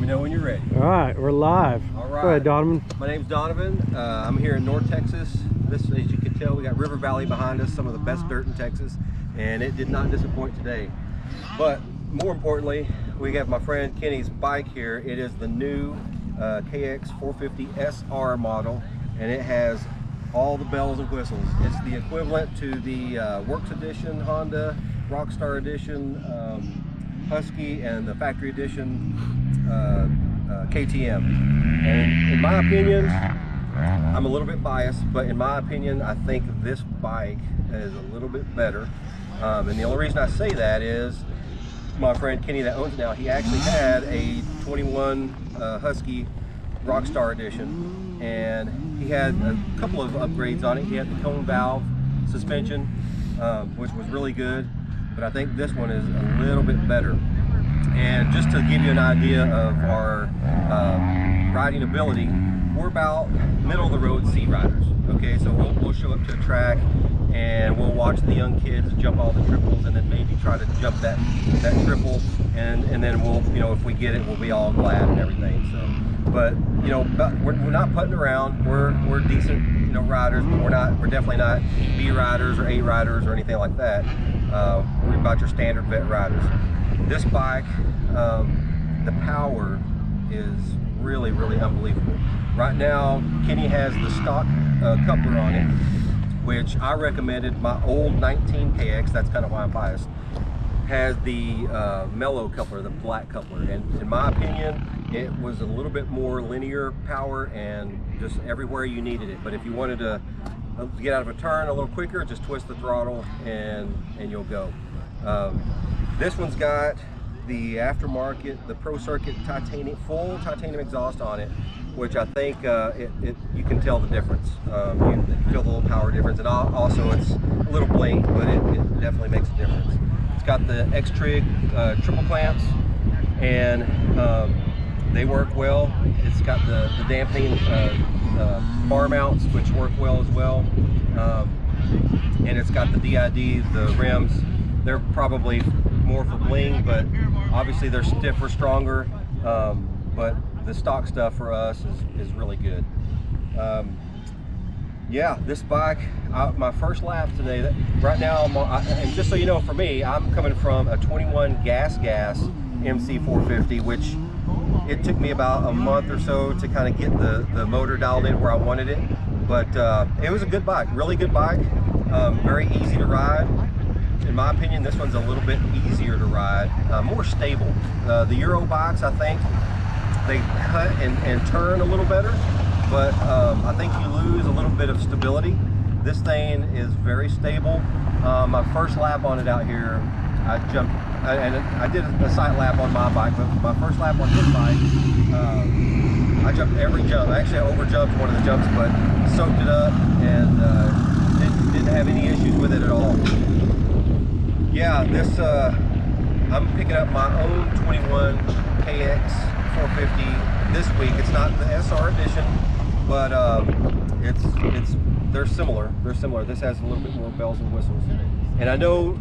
know when you're ready. All right, we're live. All right. Go ahead, Donovan. My name's Donovan. I'm here in North Texas. This, as you can tell, we got River Valley behind us, some of the best dirt in Texas, and it did not disappoint today. But more importantly, we have my friend Kenny's bike here. It is the new KX450 SR model, and it has all the bells and whistles. It's the equivalent to the Works Edition Honda, Rockstar Edition Husky, and the Factory Edition KTM. And in my opinion, I'm a little bit biased, but in my opinion, I think this bike is a little bit better. And the only reason I say that is my friend Kenny that owns it now, he actually had a 21 Husky Rockstar Edition, and he had a couple of upgrades on it. He had the cone valve suspension, which was really good, but I think this one is a little bit better. And just to give you an idea of our riding ability, we're about middle of the road C riders. Okay, so we'll show up to a track and we'll watch the young kids jump all the triples, and then maybe try to jump that triple, and then we'll, you know, if we get it, we'll be all glad and everything. So, but you know, we're not putting around. We're decent, you know, riders, but we're definitely not B riders or A riders or anything like that. We're about your standard vet riders. This bike, the power is really, really unbelievable. Right now, Kenny has the stock coupler on it, which I recommended. My old 19 KX, that's kind of why I'm biased, has the mellow coupler, the black coupler, and in my opinion, it was a little bit more linear power and just everywhere you needed it. But if you wanted to get out of a turn a little quicker, just twist the throttle and you'll go. This one's got the aftermarket, the Pro Circuit titanium, full titanium exhaust on it, which I think you can tell the difference. You feel the little power difference, and also it's a little bling, but it definitely makes a difference. It's got the X-Trig triple clamps, and they work well. It's got the dampening bar mounts, which work well as well, and it's got the DID, the rims. They're probably more for bling, but obviously they're stiffer, stronger, but the stock stuff for us is really good. Yeah, this bike, my first lap today, right now, and just so you know, for me, I'm coming from a 21 gas MC450, which it took me about a month or so to kind of get the motor dialed in where I wanted it, but it was a good bike, really good bike, very easy to ride. In my opinion, this one's a little bit easier to ride, more stable. The Euro bikes, I think, they cut and turn a little better, but I think you lose a little bit of stability. This thing is very stable. My first lap on it out here, I jumped, and I did a sight lap on my bike, but my first lap on his bike, I jumped every jump. Actually, I overjumped one of the jumps, but soaked it up and didn't have any issues with it at all. Yeah, this I'm picking up my own 21 KX450 this week. It's not the SR edition, but they're similar. They're similar. This has a little bit more bells and whistles. And I know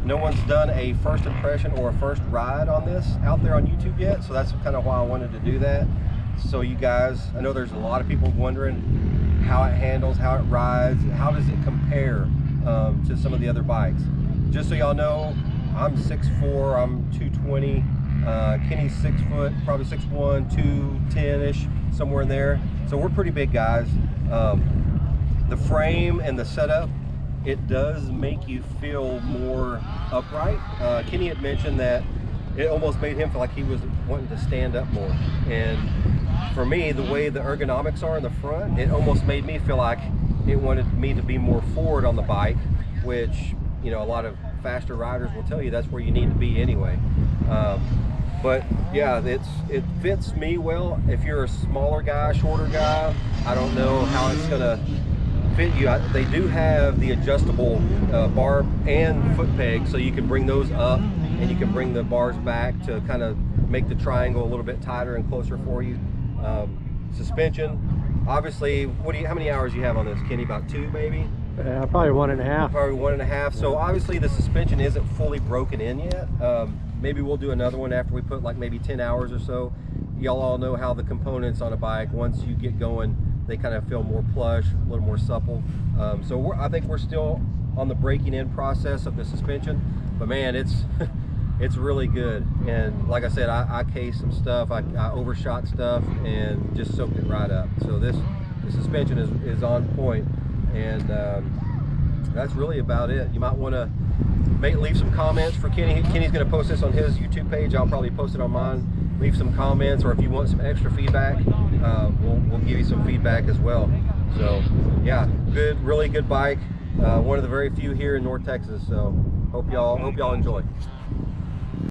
no one's done a first impression or a first ride on this out there on YouTube yet, so that's kind of why I wanted to do that. So you guys, I know there's a lot of people wondering how it handles, how it rides, how does it compare to some of the other bikes. Just so y'all know, I'm 6'4", I'm 220. Kenny's 6 foot, probably 6'1", 210-ish, somewhere in there. So we're pretty big guys. The frame and the setup, it does make you feel more upright. Kenny had mentioned that it almost made him feel like he was wanting to stand up more. And for me, the way the ergonomics are in the front, it almost made me feel like it wanted me to be more forward on the bike, which, you know, a lot of faster riders will tell you that's where you need to be anyway. But yeah, it fits me well. If you're a smaller guy, shorter guy, I don't know how it's gonna fit you. They do have the adjustable bar and foot pegs, so you can bring those up and you can bring the bars back to kind of make the triangle a little bit tighter and closer for you. Suspension, obviously, how many hours you have on this, Kenny? About 2 maybe? Probably 1.5. Probably 1.5. So obviously the suspension isn't fully broken in yet. Maybe we'll do another one after we put like maybe 10 hours or so. y'all all know how the components on a bike, once you get going, they kind of feel more plush, a little more supple. So I think we're still on the breaking in process of the suspension, but man, it's it's really good. And like I said, I cased some stuff, I overshot stuff and just soaked it right up. So the suspension is on point, and that's really about it. You might want to leave some comments for Kenny. Kenny's going to post this on his YouTube page. I'll probably post it on mine. Leave some comments, or if you want some extra feedback, we'll give you some feedback as well. So yeah, really good bike. One of the very few here in North Texas. So hope y'all enjoy.